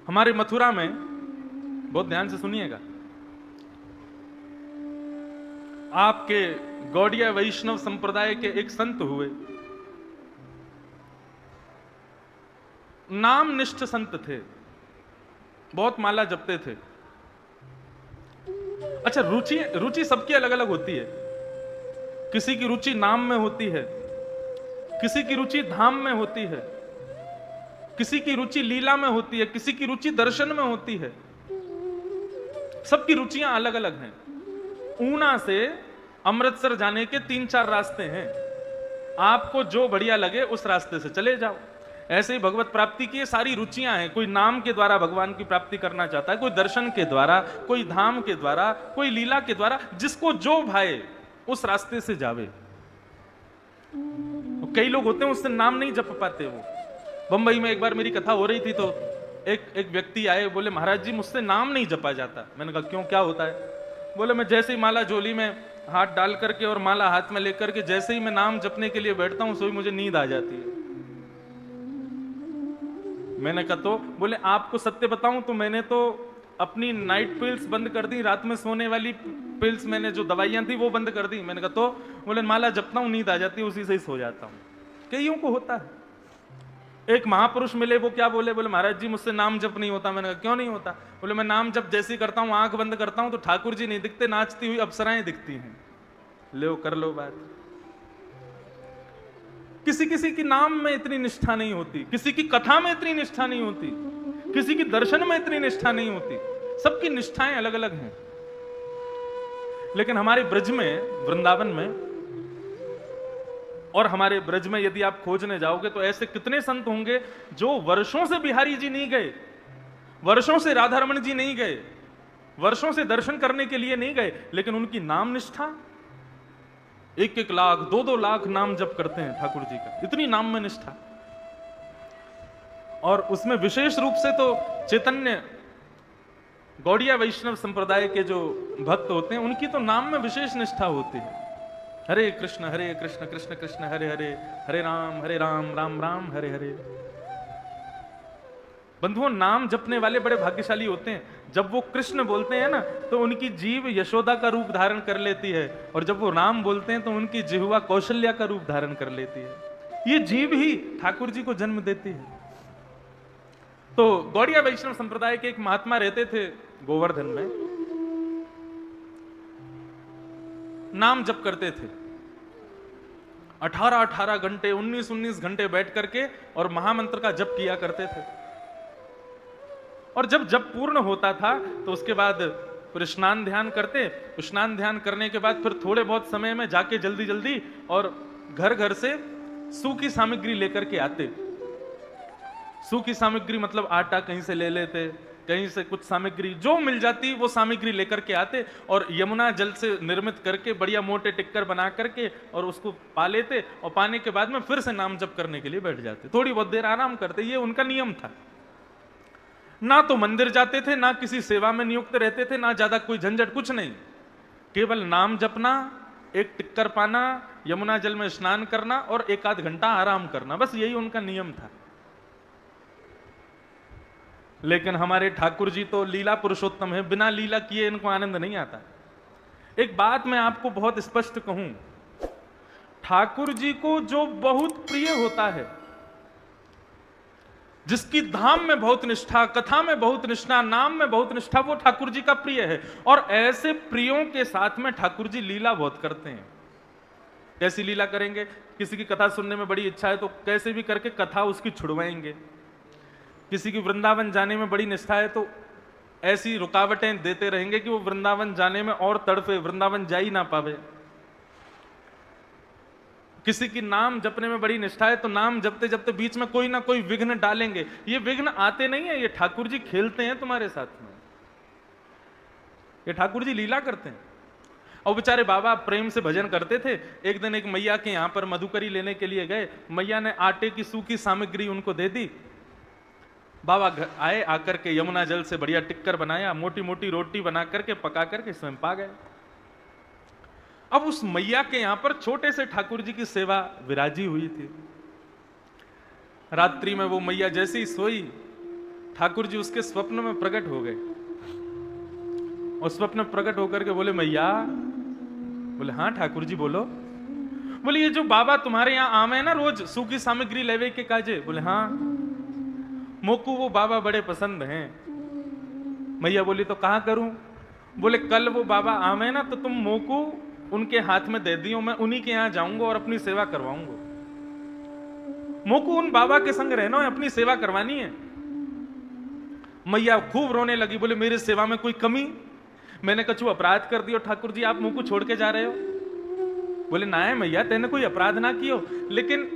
हमारे मथुरा में, बहुत ध्यान से सुनिएगा, आपके गौड़िया वैष्णव संप्रदाय के एक संत हुए, नामनिष्ठ संत थे, बहुत माला जपते थे। अच्छा, रुचि रुचि सबकी अलग अलग होती है। किसी की रुचि नाम में होती है, किसी की रुचि धाम में होती है, किसी की रुचि लीला में होती है, किसी की रुचि दर्शन में होती है। सबकी रुचियां अलग अलग हैं। ऊना से अमृतसर जाने के 3-4 रास्ते हैं, आपको जो बढ़िया लगे उस रास्ते से चले जाओ। ऐसे ही भगवत प्राप्ति की सारी रुचियां हैं। कोई नाम के द्वारा भगवान की प्राप्ति करना चाहता है, कोई दर्शन के द्वारा, कोई धाम के द्वारा, कोई लीला के द्वारा, जिसको जो भाए उस रास्ते से जावे। तो कई लोग होते हैं उससे नाम नहीं जप पाते। वो बंबई में एक बार मेरी कथा हो रही थी तो एक व्यक्ति आए, बोले महाराज जी मुझसे नाम नहीं जपा जाता। मैंने कहा क्यों, क्या होता है? बोले मैं जैसे ही माला झोली में हाथ डाल करके और माला हाथ में लेकर के जैसे ही मैं नाम जपने के लिए बैठता हूं, सो ही मुझे नींद आ जाती है। मैंने कहा तो, बोले आपको सत्य बताऊं तो मैंने तो अपनी नाइट पिल्स बंद कर दी, रात में सोने वाली पिल्स, मैंने जो दवाइयां थी वो बंद कर दी। मैंने कहा तो, बोले माला जपता हूं, नींद आ जाती है, उसी से ही सो जाता हूं। कईयों को होता है। एक महापुरुष मिले, वो क्या बोले? बोले महाराज जी मुझसे नाम जप नहीं होता। मैंने कहा क्यों नहीं होता? बोले मैं नाम जप जैसे ही करता हूं, आंख बंद करता हूं तो ठाकुर जी नहीं दिखते, नाचती हुई अप्सराएं दिखती हैं। लो कर लो बात। किसी किसी की नाम में इतनी निष्ठा नहीं होती, किसी की कथा में इतनी निष्ठा नहीं होती, किसी की दर्शन में इतनी निष्ठा नहीं होती। सबकी निष्ठाएं अलग अलग हैं। लेकिन हमारे ब्रज में, वृंदावन में और हमारे ब्रज में यदि आप खोजने जाओगे तो ऐसे कितने संत होंगे जो वर्षों से बिहारी जी नहीं गए, वर्षों से राधा रमन जी नहीं गए, वर्षों से दर्शन करने के लिए नहीं गए, लेकिन उनकी नाम निष्ठा 1-1 लाख 2-2 लाख नाम जप करते हैं ठाकुर जी का। इतनी नाम में निष्ठा। और उसमें विशेष रूप से तो चैतन्य गौड़िया वैष्णव संप्रदाय के जो भक्त होते हैं उनकी तो नाम में विशेष निष्ठा होती है। हरे कृष्ण कृष्ण कृष्ण हरे हरे, हरे राम राम राम हरे हरे। बंधुओं, नाम जपने वाले बड़े भाग्यशाली होते हैं। जब वो कृष्ण बोलते हैं ना तो उनकी जीभ यशोदा का रूप धारण कर लेती है, और जब वो राम बोलते हैं तो उनकी जिह्वा कौशल्या का रूप धारण कर लेती है। ये जीभ ही ठाकुर जी को जन्म देती है। तो गौड़िया वैष्णव संप्रदाय के एक महात्मा रहते थे गोवर्धन में, नाम जप करते थे 18-18 घंटे, 19-19 घंटे बैठ करके और महामंत्र का जप किया करते थे। और जब जप पूर्ण होता था तो उसके बाद फिर स्नान ध्यान करते। स्नान ध्यान करने के बाद फिर थोड़े बहुत समय में जाके जल्दी जल्दी और घर घर से सूखी सामग्री लेकर के आते। सूखी सामग्री मतलब आटा कहीं से ले लेते, कहीं से कुछ सामग्री जो मिल जाती वो सामग्री लेकर के आते और यमुना जल से निर्मित करके बढ़िया मोटे टिक्कर बना करके और उसको पा लेते, और पाने के बाद में फिर से नाम जप करने के लिए बैठ जाते। थोड़ी बहुत देर आराम करते, ये उनका नियम था। ना तो मंदिर जाते थे, ना किसी सेवा में नियुक्त रहते थे, ना ज्यादा कोई झंझट, कुछ नहीं। केवल नाम जपना, एक टिक्कर पाना, यमुना जल में स्नान करना और 1-8 घंटा आराम करना, बस यही उनका नियम था। लेकिन हमारे ठाकुर जी तो लीला पुरुषोत्तम है, बिना लीला किए इनको आनंद नहीं आता। एक बात मैं आपको बहुत स्पष्ट कहूं, ठाकुर जी को जो बहुत प्रिय होता है, जिसकी धाम में बहुत निष्ठा, कथा में बहुत निष्ठा, नाम में बहुत निष्ठा, वो ठाकुर जी का प्रिय है। और ऐसे प्रियों के साथ में ठाकुर जी लीला बहुत करते हैं। कैसी लीला करेंगे? किसी की कथा सुनने में बड़ी इच्छा है तो कैसे भी करके कथा उसकी छुड़वाएंगे। किसी की वृंदावन जाने में बड़ी निष्ठा है तो ऐसी रुकावटें देते रहेंगे कि वो वृंदावन जाने में और तड़फे, वृंदावन जा ही ना पावे। किसी की नाम जपने में बड़ी निष्ठा है तो नाम जपते जपते बीच में कोई ना कोई विघ्न डालेंगे। ये विघ्न आते नहीं है, ये ठाकुर जी खेलते हैं तुम्हारे साथ में, ये ठाकुर जी लीला करते हैं। और बेचारे बाबा प्रेम से भजन करते थे। एक दिन एक मैया के यहां पर मधुकरी लेने के लिए गए, मैया ने आटे की सूखी सामग्री उनको दे दी। बाबा आए, आकर के यमुना जल से बढ़िया टिक्कर बनाया, मोटी मोटी रोटी बना करके पका करके स्वयं पा गए। अब उस मैया के यहां पर छोटे से ठाकुर जी की सेवा विराजी हुई थी। रात्रि में वो मैया जैसे ही सोई ठाकुर जी उसके स्वप्न में प्रकट हो गए और स्वप्न में प्रकट होकर के बोले मैया, बोले हाँ ठाकुर जी बोलो। बोले ये जो बाबा तुम्हारे यहाँ आम है ना रोज सूखी सामग्री लेवे के काजे, बोले हाँ मोकू वो बाबा बड़े पसंद हैं। मैया बोली तो कहाँ करूं? बोले कल वो बाबा आम है ना तो तुम मोकू उनके हाथ में दे दियो, मैं उन्हीं के यहाँ जाऊंगा और अपनी सेवा करवाऊंगा। मोकू उन बाबा के संग रहना है, अपनी सेवा करवानी है। मैया खूब रोने लगी, बोले मेरी सेवा में कोई कमी? मैंने कछु अपराध कर दियो ठाकुर जी, आप मुंह को छोड़ के जा रहे हो? बोले ना है मैया, तेने कोई अपराध ना कियो, लेकिन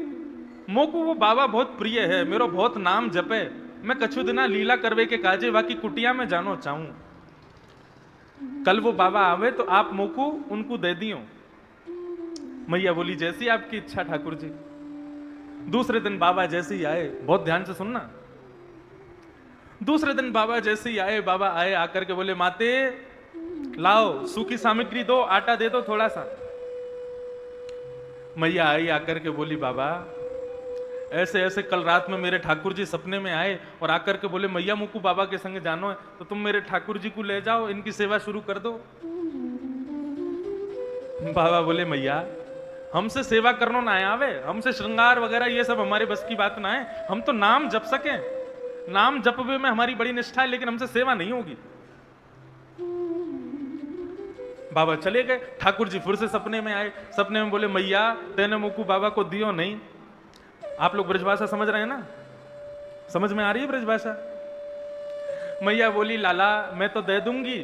मोकू वो बाबा बहुत प्रिय है, मेरो बहुत नाम जपे, मैं कछु दिना लीला करवे के काजे बाकी कुटिया में जानो चाहूं। कल वो बाबा आवे तो आप मोकू उनको दे दियो। मैया बोली जैसी आपकी इच्छा ठाकुर जी। दूसरे दिन बाबा जैसे ही आए, बहुत ध्यान से सुनना, दूसरे दिन बाबा जैसे ही आए, बाबा आए आकर के बोले माते लाओ सूखी सामग्री दो, आटा दे दो थोड़ा सा। मैया आई आकर के बोली बाबा ऐसे ऐसे कल रात में मेरे ठाकुर जी सपने में आए और आकर के बोले मैया मुकू बाबा के संग जानो है तो तुम मेरे ठाकुर जी को ले जाओ, इनकी सेवा शुरू कर दो। बाबा बोले मैया हमसे सेवा करना ना आवे, हमसे श्रृंगार वगैरह ये सब हमारे बस की बात ना है, हम तो नाम जप सके, नाम जपवे में हमारी बड़ी निष्ठा है, लेकिन हमसे सेवा नहीं होगी। बाबा चले गए। ठाकुर जी फिर से सपने में आए, सपने में बोले मैया तेने मुकू बाबा को दियो नहीं। आप लोग ब्रजभाषा समझ रहे हैं ना? समझ में आ रही है ब्रजभाषा? मैया बोली लाला मैं तो दे दूंगी,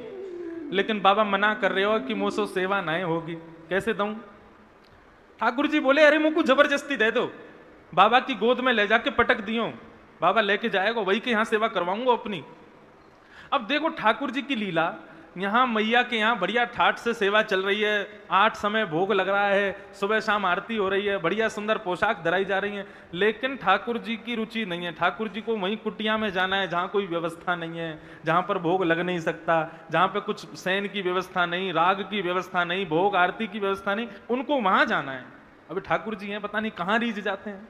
लेकिन बाबा मना कर रहे हो कि मुझसे सेवा नहीं होगी, कैसे दूं? ठाकुर जी बोले अरे मुकू जबरदस्ती दे दो, बाबा की गोद में ले जाके पटक दियो, बाबा लेके जाएगा, वही के यहां सेवा करवाऊंगा अपनी। अब देखो ठाकुर जी की लीला, यहाँ मैया के यहाँ बढ़िया ठाठ से सेवा चल रही है, 8 समय भोग लग रहा है, सुबह शाम आरती हो रही है, बढ़िया सुंदर पोशाक धराई जा रही है, लेकिन ठाकुर जी की रुचि नहीं है। ठाकुर जी को वहीं कुटिया में जाना है जहाँ कोई व्यवस्था नहीं है, जहाँ पर भोग लग नहीं सकता, जहाँ पे कुछ सैन की व्यवस्था नहीं, राग की व्यवस्था नहीं, भोग आरती की व्यवस्था नहीं, उनको वहां जाना है। अभी ठाकुर जी हैं पता नहीं कहाँ रीझ जाते हैं।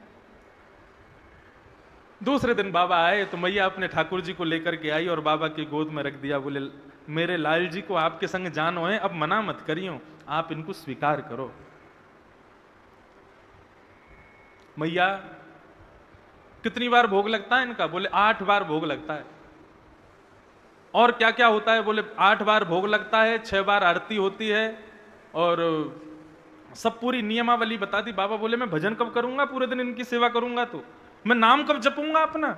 दूसरे दिन बाबा आए तो मैया अपने ठाकुर जी को लेकर के आई और बाबा की गोद में रख दिया। बोले मेरे लाल जी को आपके संग जानो है, अब मना मत करियो, आप इनको स्वीकार करो। मैया कितनी बार भोग लगता है इनका? बोले 8 बार भोग लगता है। और क्या क्या होता है? बोले 8 बार भोग लगता है, 6 बार आरती होती है और सब पूरी नियमावली बता दी। बाबा बोले मैं भजन कब करूंगा, पूरे दिन इनकी सेवा करूंगा तो मैं नाम कब जपूंगा अपना?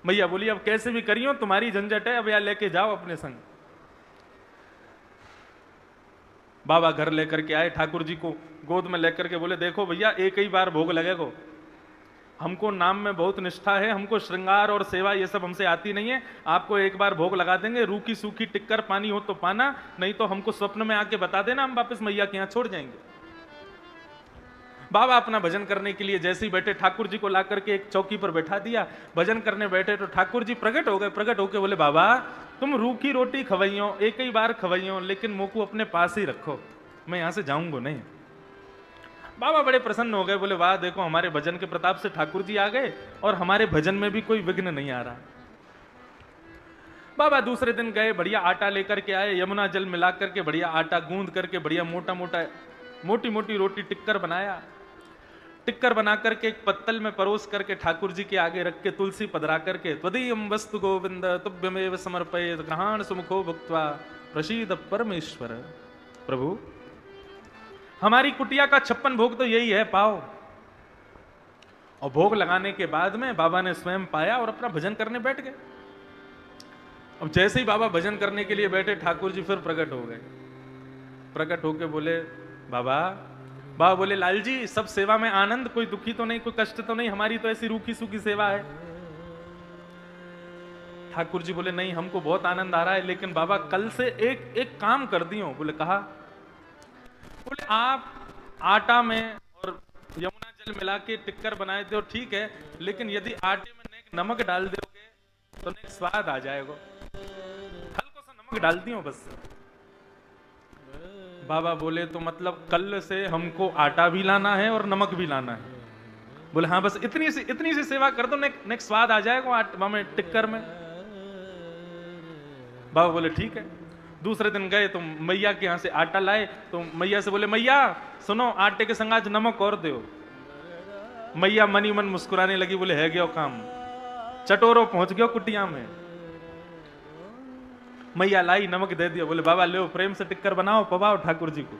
मैया बोली अब कैसे भी करियो, तुम्हारी झंझट है, अब या लेके जाओ अपने संग। बाबा घर लेकर के आए, ठाकुर जी को गोद में लेकर के बोले देखो भैया एक ही बार भोग लगेगा, हमको नाम में बहुत निष्ठा है, हमको श्रृंगार और सेवा ये सब हमसे आती नहीं है, आपको एक बार भोग लगा देंगे, रूखी सूखी टिक्कर पानी हो तो पाना, नहीं तो हमको स्वप्न में आके बता देना, हम वापस मैया के यहाँ छोड़ जाएंगे। बाबा अपना भजन करने के लिए जैसे ही बैठे, ठाकुर जी को ला करके एक चौकी पर बैठा दिया, भजन करने बैठे तो ठाकुर जी प्रकट हो गए। प्रकट होके बोले बाबा तुम रूखी रोटी खवाइयो, एक ही बार खवाइयो, लेकिन मोकू अपने पास ही रखो, मैं यहां से जाऊंगा नहीं। बाबा बड़े प्रसन्न हो गए, बोले वाह देखो हमारे भजन के प्रताप से ठाकुर जी आ गए और हमारे भजन में भी कोई विघ्न नहीं आ रहा। बाबा दूसरे दिन गए, बढ़िया आटा लेकर के आए, यमुना जल मिला करके बढ़िया आटा गूंद करके बढ़िया मोटा मोटा मोटी मोटी रोटी टिक्कर बनाया। टिक्कर बना करके एक पत्तल में परोस करके ठाकुर जी के आगे रख के तुलसी पधरा करके त्वदीयं वस्तु गोविंद तुभ्यमेव समर्पयेत् ग्रहाण सुमुखो भुक्त्वा प्रसीद परमेश्वर। प्रभु हमारी कुटिया का 56 भोग तो यही है, पाओ। और भोग लगाने के बाद में बाबा ने स्वयं पाया और अपना भजन करने बैठ गए। अब जैसे ही बाबा भजन करने के लिए बैठे, ठाकुर जी फिर प्रकट हो गए। प्रकट होके बोले बाबा बोले लाल जी सब सेवा में आनंद, कोई दुखी तो नहीं, कोई कष्ट तो नहीं, हमारी तो ऐसी रूखी सूखी सेवा है। ठाकुर जी बोले नहीं हमको बहुत आनंद आ रहा है, लेकिन बाबा कल से एक काम कर दियो। बोले कहा? बोले आप आटा में और यमुना जल मिला के टिक्कर बनाए थे ठीक है, लेकिन यदि आटे में नमक डाल दोगे तो स्वाद आ जाएगा, हल्का सा नमक डाल दियो बस। बाबा बोले तो मतलब कल से हमको आटा भी लाना है और नमक भी लाना है। बोले हाँ बस इतनी सी सेवा कर दो, नेक्स्ट स्वाद आ जाएगा में टिक्कर में। बाबा बोले ठीक है। दूसरे दिन गए तो मैया के यहां से आटा लाए, तो मैया से बोले मैया सुनो, आटे के संग आज नमक और दो। मैया मनी मन मुस्कुराने लगी, बोले है गयो काम, चटोरो पहुंच गयो कुटिया में। मैया लाई, नमक दे दिया, बोले बाबा ले प्रेम से टिक्कर बनाओ, पवाओ ठाकुर जी को।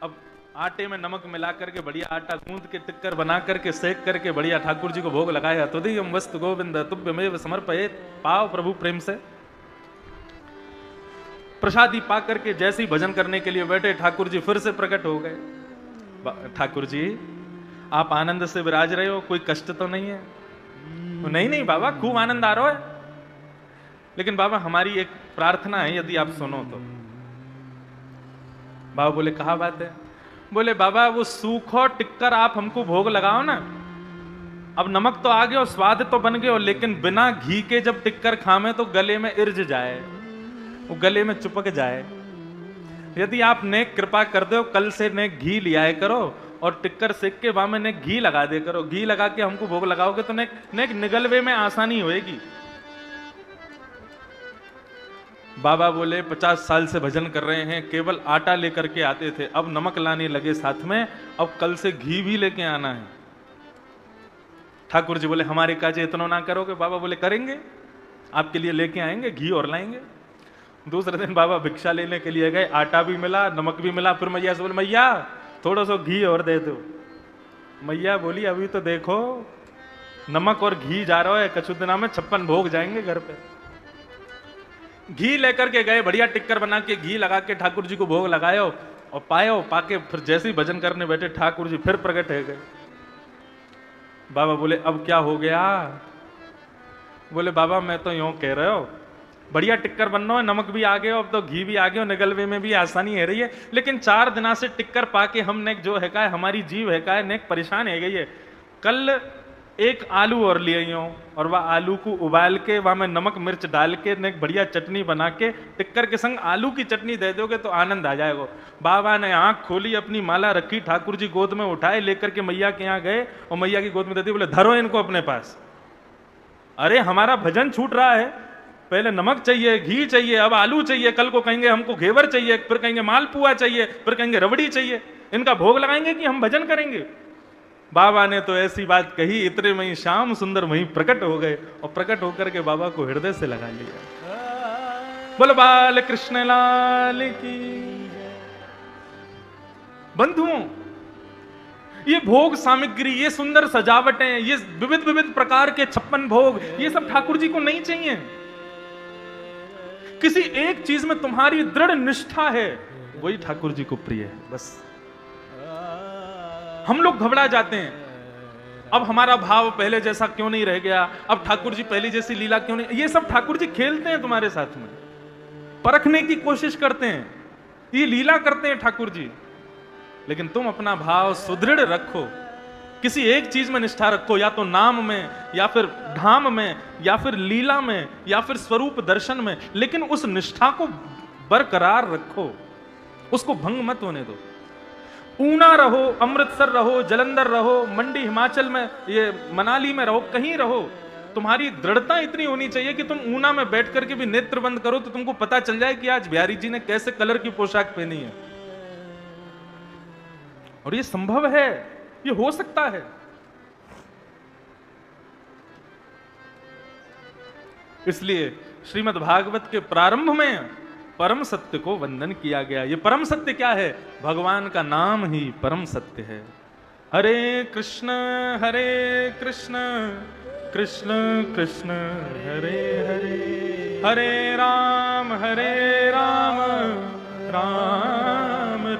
अब आटे में नमक मिला करके बढ़िया आटा गूंद के टिक्कर बना करके सेक करके बढ़िया ठाकुर जी को भोग लगाया। तो दी वस्तु गोविंद तुभ्यमेव समर्पयेत्, पाओ प्रभु प्रेम से। प्रसादी पा करके जैसे ही भजन करने के लिए बैठे, ठाकुर जी फिर से प्रकट हो गए। ठाकुर जी आप आनंद से विराज रहे हो, कोई कष्ट तो नहीं है? नहीं नहीं बाबा खूब आनंद आ रहा है, लेकिन बाबा हमारी एक प्रार्थना है, यदि आप सुनो तो। बाबा बोले कहा बात है? बोले बाबा वो सूखो टिक्कर आप हमको भोग लगाओ ना। अब नमक तो आ गया, स्वाद तो बन गया, लेकिन बिना घी के जब टिक्कर खामे तो गले में इर्ज जाए, वो गले में चिपक जाए। यदि आप नेक कृपा कर दो, कल से नेक घी लियाए करो और टिक्कर सेक के बामे नेक घी लगा दे करो। घी लगा के हमको भोग लगाओगे तो नेक निगलवे में आसानी होएगी। बाबा बोले 50 साल से भजन कर रहे हैं, केवल आटा लेकर के आते थे, अब नमक लाने लगे साथ में, अब कल से घी भी लेके आना है। ठाकुर जी बोले हमारे काजे इतना ना करोगे? बाबा बोले करेंगे, आपके लिए लेके आएंगे, घी और लाएंगे। दूसरे दिन बाबा भिक्षा लेने के लिए गए, आटा भी मिला, नमक भी मिला। फिर मैया से बोले मैया थोड़ा सा घी और दे दो। मैया बोली अभी तो देखो नमक और घी जा रहा है, कछु दिना में 56 भोग जाएंगे घर पे। घी लेकर के गए, बढ़िया टिक्कर बना के घी लगा के ठाकुर जी को भोग लगायो और पायो। पाके फिर जैसे ही भजन करने बैठे, ठाकुर जी फिर प्रकट हो गए। बाबा बोले अब क्या हो गया? बोले बाबा मैं तो यूं कह रहे हो, बढ़िया टिक्कर बनना है, नमक भी आ गया, अब तो घी भी आ गया, निगलवे में भी आसानी है रही है, लेकिन 4 दिना से टिक्कर पाके हम नेक जो है का हमारी जीव है का नेक परेशान है गई है। कल एक आलू और ले आई और वह आलू को उबाल के वहां में नमक मिर्च डाल के नेक बढ़िया चटनी बना के टिक्कर के संग आलू की चटनी दे दोगे तो आनंद आ जाएगा। बाबा ने आंख खोली, अपनी माला रखी, ठाकुर जी गोद में उठाए, लेकर के मैया के यहाँ गए और मैया की गोद में दे दी। बोले धरो इनको अपने पास। अरे हमारा भजन छूट रहा है, पहले नमक चाहिए, घी चाहिए, अब आलू चाहिए, कल को कहेंगे हमको घेवर चाहिए, फिर कहेंगे मालपुआ चाहिए, फिर कहेंगे रबड़ी चाहिए। इनका भोग लगाएंगे कि हम भजन करेंगे? बाबा ने तो ऐसी बात कही, इतने में ही श्याम सुंदर वहीं प्रकट हो गए और प्रकट होकर के बाबा को हृदय से लगा लिया। बोलो बाल कृष्ण लाल की। बंधुओं ये भोग सामग्री, ये सुंदर सजावटें, ये विविध विविध प्रकार के 56 भोग, ये सब ठाकुर जी को नहीं चाहिए। किसी एक चीज में तुम्हारी दृढ़ निष्ठा है, वही ठाकुर जी को प्रिय है। बस हम लोग घबरा जाते हैं, अब हमारा भाव पहले जैसा क्यों नहीं रह गया, अब ठाकुर जी पहले जैसी लीला क्यों नहीं। ये सब ठाकुर जी खेलते हैं तुम्हारे साथ में, परखने की कोशिश करते हैं, ये लीला करते हैं ठाकुर जी। लेकिन तुम अपना भाव सुदृढ़ रखो, किसी एक चीज में निष्ठा रखो, या तो नाम में, या फिर धाम में, या फिर लीला में, या फिर स्वरूप दर्शन में, लेकिन उस निष्ठा को बरकरार रखो, उसको भंग मत होने दो। ऊना रहो, अमृतसर रहो, जलंधर रहो, मंडी हिमाचल में, ये मनाली में रहो, कहीं रहो, तुम्हारी दृढ़ता इतनी होनी चाहिए कि तुम ऊना में बैठ करके भी नेत्र बंद करो तो तुमको पता चल जाए कि आज बिहारी जी ने कैसे कलर की पोशाक पहनी है। और ये संभव है, ये हो सकता है। इसलिए श्रीमद् भागवत के प्रारंभ में परम सत्य को वंदन किया गया। ये परम सत्य क्या है? भगवान का नाम ही परम सत्य है। हरे कृष्ण कृष्ण कृष्ण हरे हरे, हरे राम राम राम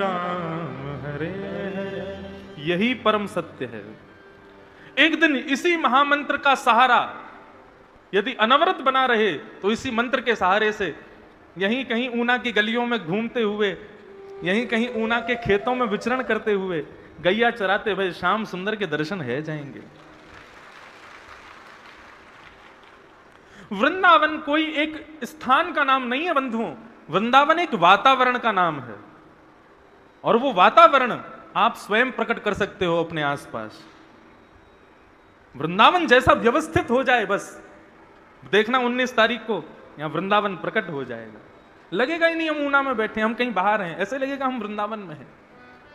हरे हरे, यही परम सत्य है। एक दिन इसी महामंत्र का सहारा यदि अनवरत बना रहे तो इसी मंत्र के सहारे से यहीं कहीं ऊना की गलियों में घूमते हुए, यहीं कहीं ऊना के खेतों में विचरण करते हुए, गैया चराते हुए श्याम सुंदर के दर्शन है जाएंगे। वृंदावन कोई एक स्थान का नाम नहीं है बंधुओं, वृंदावन एक वातावरण का नाम है। और वो वातावरण आप स्वयं प्रकट कर सकते हो अपने आसपास। वृंदावन जैसा व्यवस्थित हो जाए बस, देखना 19 तारीख को यहां वृंदावन प्रकट हो जाएगा। लगेगा ही नहीं हम ऊना में बैठे, हम कहीं बाहर हैं, ऐसे लगेगा हम वृंदावन में हैं।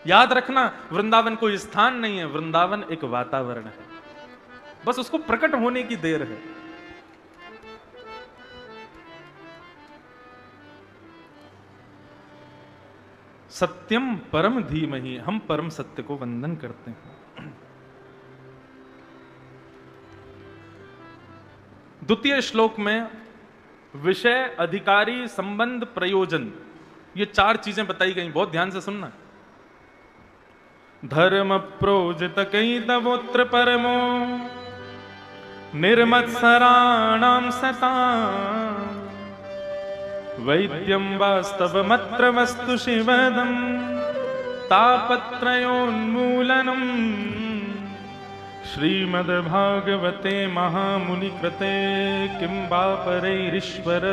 याद रखना, वृंदावन कोई स्थान नहीं है, वृंदावन एक वातावरण है, बस उसको प्रकट होने की देर है। सत्यम परम धीमहि, हम परम सत्य को वंदन करते हैं। द्वितीय श्लोक में विषय, अधिकारी, संबंध, प्रयोजन, ये 4 चीजें बताई गई, बहुत ध्यान से सुनना। धर्म प्रोजित कई तवोत्र परमो निर्मत्सराणाम सता वैद्यम वास्तवमत्र वस्तु शिवदम तापत्रयोन्मूलनम श्रीमद्भागवते महामुनि कृते किं वा परैरीश्वर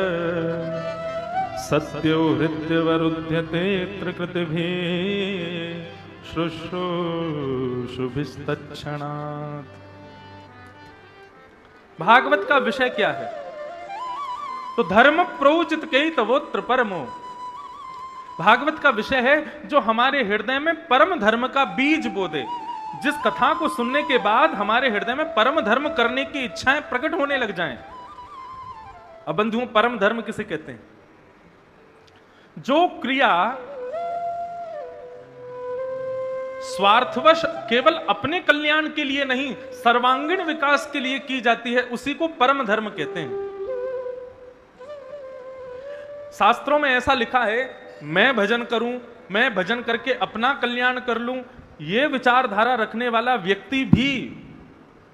सत्यो हृद्यवरुध्यते त्रिकृतिभिः शुश्रूषुभिस्तत्क्षणात्। भागवत का विषय क्या है? तो धर्म प्रोचित कई तवोत्र परमो, भागवत का विषय है जो हमारे हृदय में परम धर्म का बीज बो दे। जिस कथा को सुनने के बाद हमारे हृदय में परम धर्म करने की इच्छाएं प्रकट होने लग जाएं। अब बंधुओं, परम धर्म किसे कहते हैं? जो क्रिया स्वार्थवश केवल अपने कल्याण के लिए नहीं, सर्वांगीण विकास के लिए की जाती है, उसी को परम धर्म कहते हैं। शास्त्रों में ऐसा लिखा है, मैं भजन करूं, मैं भजन करके अपना कल्याण कर लूं, यह विचारधारा रखने वाला व्यक्ति भी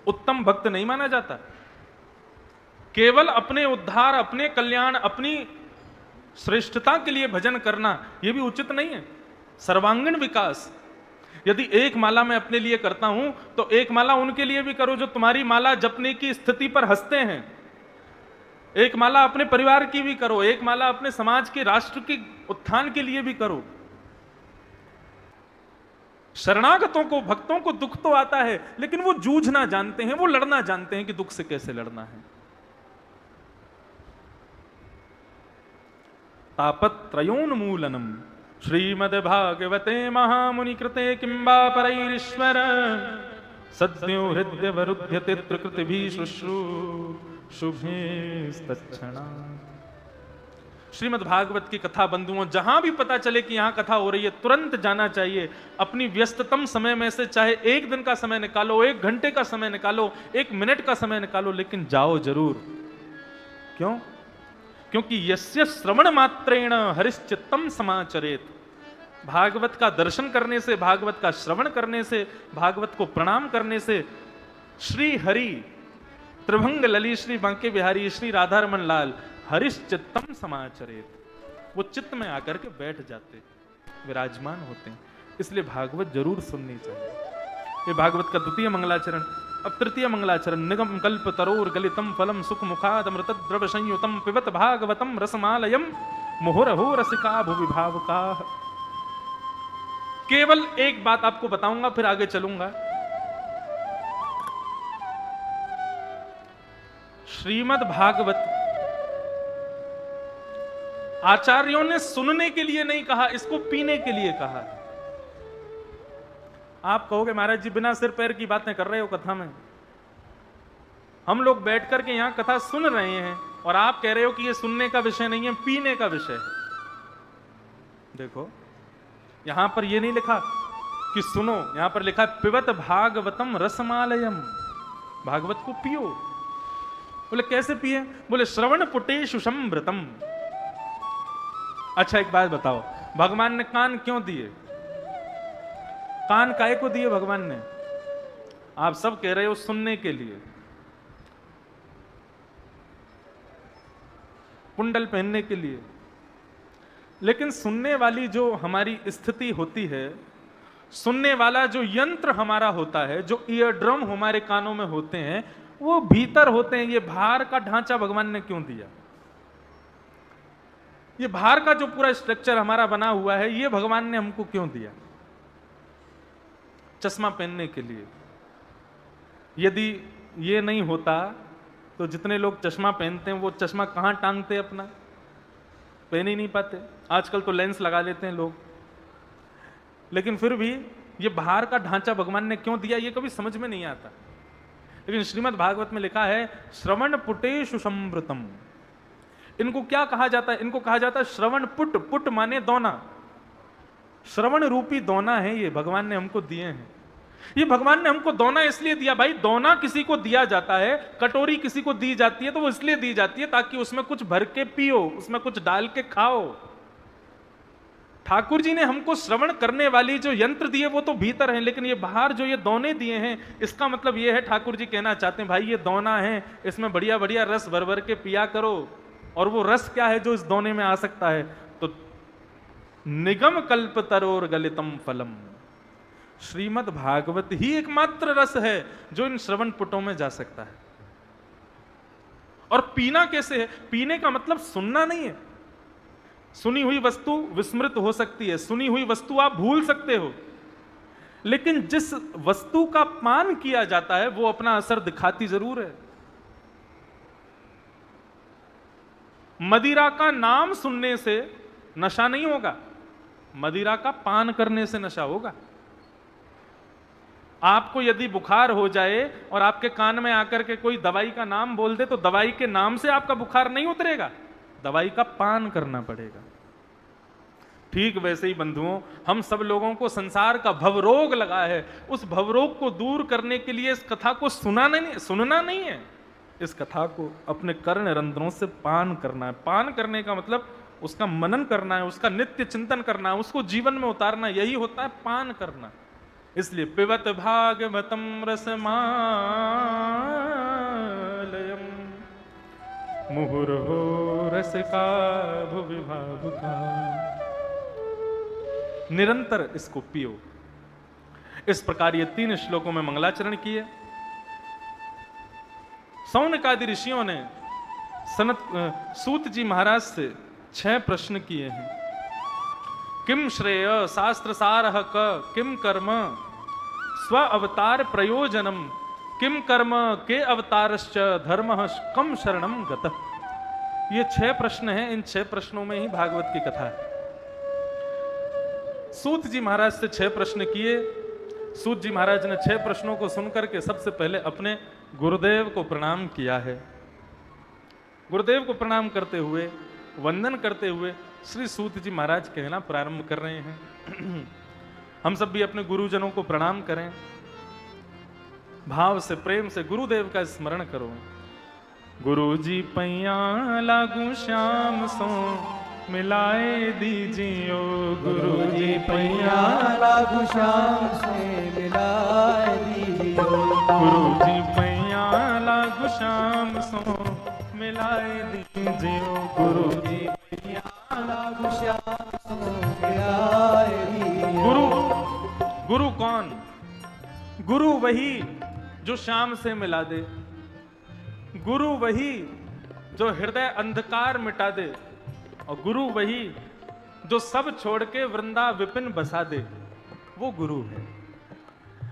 उत्तम भक्त नहीं माना जाता। केवल अपने उद्धार, अपने कल्याण, अपनी श्रेष्ठता के लिए भजन करना यह भी उचित नहीं है। सर्वांगीण विकास, यदि एक माला मैं अपने लिए करता हूं तो एक माला उनके लिए भी करो जो तुम्हारी माला जपने की स्थिति पर हंसते हैं। एक माला अपने परिवार की भी करो, एक माला अपने समाज के, राष्ट्र के उत्थान के लिए भी करो। शरणागतों को, भक्तों को दुख तो आता है, लेकिन वो जूझना जानते हैं, वो लड़ना जानते हैं कि दुख से कैसे लड़ना है। तापत्रयोन्मूलनम श्रीमद्भागवते महामुनि कृते किं वा परैरीश्वर सद्यो हृद्यवरुध्यते त्रिकृतिभिः शुश्रूषुभिस्तत्क्षणात्। श्रीमद् भागवत की कथा बंधुओं, जहां भी पता चले कि यहां कथा हो रही है, तुरंत जाना चाहिए। अपनी व्यस्ततम समय में से चाहे 1 दिन का समय निकालो, 1 घंटे का समय निकालो, 1 मिनट का समय निकालो, लेकिन जाओ जरूर। क्यों? क्योंकि यस्य श्रवण मात्रेण हरिश्चित्तम समाचरेत। भागवत का दर्शन करने से, भागवत का श्रवण करने से, भागवत को प्रणाम करने से श्री हरि, त्रिभंग लली श्री बांके बिहारी श्री राधारमण लाल हरिश्चित्तम समाचरेत, वो चित्त में आकर के बैठ जाते, विराजमान होते हैं। इसलिए भागवत जरूर सुननी चाहिए। ये भागवत का 2वां मंगलाचरण। अब 3वां मंगलाचरण। निगम कल्प तरोर गलितम फलम सुख मुखाद अमृत द्रव संयुतम पिबत भागवतम रसमालयम मुहुरहो रसिका भुविभावका। केवल एक बात आपको बताऊंगा, फिर आगे चलूंगा। श्रीमद् भागवत आचार्यों ने सुनने के लिए नहीं कहा, इसको पीने के लिए कहा। आप कहोगे महाराज जी बिना सिर पैर की बातें कर रहे हो कथा में। हम लोग बैठ करके यहां कथा सुन रहे हैं और आप कह रहे हो कि ये सुनने का विषय नहीं है, पीने का विषय है। देखो यहां पर ये नहीं लिखा कि सुनो, यहां पर लिखा पिबत भागवतम रसमालयम, भागवत को पियो। बोले कैसे पिए? बोले श्रवण पुटेषु समृतम। अच्छा एक बात बताओ, भगवान ने कान क्यों दिए? कान काहे को दिए भगवान ने? आप सब कह रहे हो सुनने के लिए, कुंडल पहनने के लिए, लेकिन सुनने वाली जो हमारी स्थिति होती है, सुनने वाला जो यंत्र हमारा होता है, जो ईयर ड्रम हमारे कानों में होते हैं, वो भीतर होते हैं। ये बाहर का ढांचा भगवान ने क्यों दिया? ये बाहर का जो पूरा स्ट्रक्चर हमारा बना हुआ है, ये भगवान ने हमको क्यों दिया? चश्मा पहनने के लिए। यदि ये नहीं होता तो जितने लोग चश्मा पहनते हैं वो चश्मा कहां टांगते अपना, पहन ही नहीं पाते। आजकल तो लेंस लगा लेते हैं लोग, लेकिन फिर भी ये बाहर का ढांचा भगवान ने क्यों दिया ये कभी समझ में नहीं आता। लेकिन श्रीमद् भागवत में लिखा है श्रवण पुटेषु संवृतम। इनको क्या कहा जाता है? इनको कहा जाता है श्रवण पुट। पुट माने दोना, श्रवण रूपी दोना है, ये भगवान ने हमको दिए हैं। ये भगवान ने हमको दोना इसलिए दिया, भाई दोना किसी को दिया जाता है, कटोरी किसी को दी जाती है तो वो इसलिए दी जाती है ताकि उसमें कुछ भर के पियो, उसमें कुछ डाल के खाओ। ठाकुर जी ने हमको श्रवण करने वाली जो यंत्र दिए वो तो भीतर हैं, लेकिन ये बाहर जो ये दोने दिए हैं, इसका मतलब ये है ठाकुर जी कहना चाहते हैं भाई ये दोना है, इसमें बढ़िया बढ़िया रस भर भर के पिया करो। और वो रस क्या है जो इस दोने में आ सकता है? तो निगम कल्प तरोर गलितम फलम। श्रीमद् भागवत ही एकमात्र रस है जो इन श्रवण पुटों में जा सकता है। और पीना कैसे है? पीने का मतलब सुनना नहीं है। सुनी हुई वस्तु विस्मृत हो सकती है, सुनी हुई वस्तु आप भूल सकते हो, लेकिन जिस वस्तु का पान किया जाता है वो अपना असर दिखाती जरूर है। मदिरा का नाम सुनने से नशा नहीं होगा, मदिरा का पान करने से नशा होगा। आपको यदि बुखार हो जाए और आपके कान में आकर के कोई दवाई का नाम बोल दे तो दवाई के नाम से आपका बुखार नहीं उतरेगा, दवाई का पान करना पड़ेगा। ठीक वैसे ही बंधुओं, हम सब लोगों को संसार का भवरोग लगा है, उस भवरोग को दूर करने के लिए इस कथा को सुनना नहीं है, इस कथा को अपने कर्ण रंध्रों से पान करना है। पान करने का मतलब उसका मनन करना है, उसका नित्य चिंतन करना है, उसको जीवन में उतारना, यही होता है पान करना। इसलिए पिबत भागवतम रसमालयम मुहुर्हो रसिका भुवि भावुका। निरंतर इसको पियो। इस प्रकार ये 3 श्लोकों में मंगलाचरण किए। सौनकादि ऋषियों ने सूत जी महाराज से 6 प्रश्न किए हैं। किम श्रेय शास्त्र सारः क किम कर्म स्व अवतार प्रयोजनम किम कर्म के अवतारश्च धर्मः कम शरणम गतः। ये 6 प्रश्न हैं। इन 6 प्रश्नों में ही भागवत की कथा है। सूत जी महाराज से 6 प्रश्न किए। सूत जी महाराज ने 6 प्रश्नों को सुनकर के सबसे पहले अपने गुरुदेव को प्रणाम किया है। गुरुदेव को प्रणाम करते हुए, वंदन करते हुए श्री सूत जी महाराज कहना प्रारंभ कर रहे हैं। हम सब भी अपने गुरुजनों को प्रणाम करें, भाव से प्रेम से गुरुदेव का स्मरण करो। गुरु जी पैया लागू श्याम सो मिलाए दीजियो, गुरु जी पैया लागू श्याम से मिलाए दीजियो, गुरु जी पैया लागू श्याम सो मिलाए दीजियो, गुरु जी पैया लागू श्याम सो मिलाए दीजियो। गुरु कौन? गुरु वही जो श्याम से मिला दे, गुरु वही जो हृदय अंधकार मिटा दे, और गुरु वही जो सब छोड़ के वृंदा विपिन बसा दे, वो गुरु है।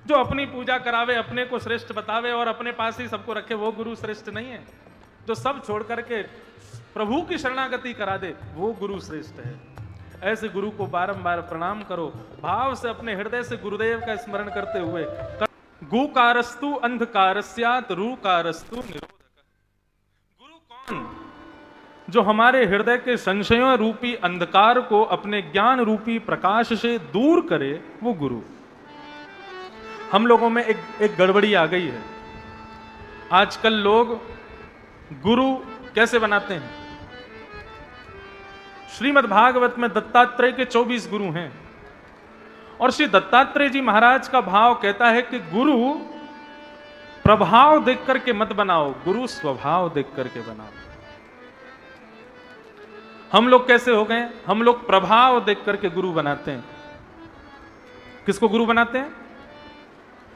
जो अपनी पूजा करावे, अपने को श्रेष्ठ बतावे और अपने पास ही सबको रखे, वो गुरु श्रेष्ठ नहीं है। जो सब छोड़ करके प्रभु की शरणागति करा दे, वो गुरु श्रेष्ठ है। ऐसे गुरु को बारंबार प्रणाम करो, भाव से अपने हृदय से गुरुदेव का स्मरण करते हुए। गुकारस्तु अंधकारस्यात् रूकारस्तु निरोधकः। गुरु कौन? जो हमारे हृदय के संशयों रूपी अंधकार को अपने ज्ञान रूपी प्रकाश से दूर करे, वो गुरु। हम लोगों में एक गड़बड़ी आ गई है। आजकल लोग गुरु कैसे बनाते हैं? श्रीमद् भागवत में दत्तात्रेय के 24 गुरु हैं, और श्री दत्तात्रेय जी महाराज का भाव कहता है कि गुरु प्रभाव देख करके मत बनाओ, गुरु स्वभाव देख करके बनाओ। हम लोग कैसे हो गए? हम लोग प्रभाव देख करके गुरु बनाते हैं। किसको गुरु बनाते हैं?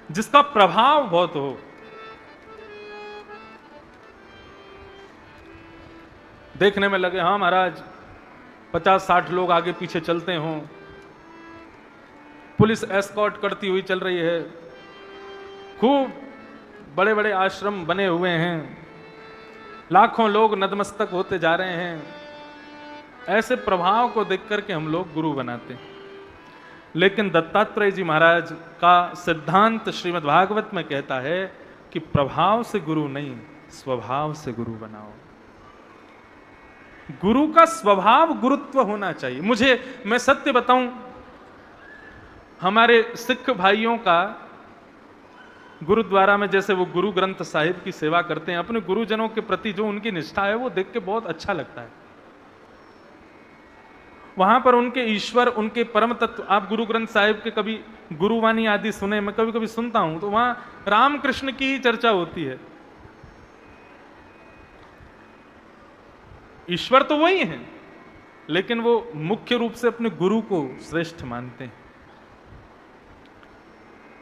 जिसका प्रभाव बहुत हो। देखने में लगे हाँ महाराज 50-60 लोग आगे पीछे चलते हों, पुलिस एस्कॉर्ट करती हुई चल रही है, खूब बड़े बड़े आश्रम बने हुए हैं, लाखों लोग नतमस्तक होते जा रहे हैं। ऐसे प्रभाव को देख करके हम लोग गुरु बनाते हैं। लेकिन दत्तात्रेय जी महाराज का सिद्धांत श्रीमद् भागवत में कहता है कि प्रभाव से गुरु नहीं, स्वभाव से गुरु बनाओ। गुरु का स्वभाव गुरुत्व होना चाहिए। मैं सत्य बताऊं, हमारे सिख भाइयों का गुरुद्वारा में जैसे वो गुरु ग्रंथ साहिब की सेवा करते हैं, अपने गुरुजनों के प्रति जो उनकी निष्ठा है वो देख के बहुत अच्छा लगता है। वहां पर उनके ईश्वर, उनके परम तत्व, आप गुरु ग्रंथ साहिब के कभी गुरुवाणी आदि सुने, मैं कभी कभी सुनता हूं, तो वहां रामकृष्ण की ही चर्चा होती है। ईश्वर तो वही है, लेकिन वो मुख्य रूप से अपने गुरु को श्रेष्ठ मानते हैं।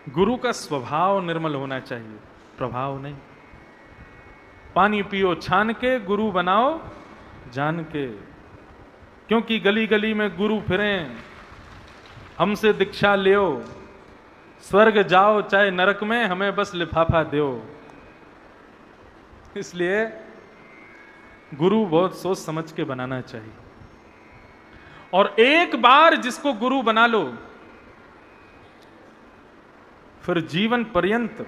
गुरु का स्वभाव निर्मल होना चाहिए, प्रभाव नहीं। पानी पियो छान के, गुरु बनाओ जान के, क्योंकि गली गली में गुरु फिरें, हमसे दीक्षा लियो, स्वर्ग जाओ चाहे नरक में, हमें बस लिफाफा दो। इसलिए गुरु बहुत सोच समझ के बनाना चाहिए। और एक बार जिसको गुरु बना लो, फिर जीवन पर्यंत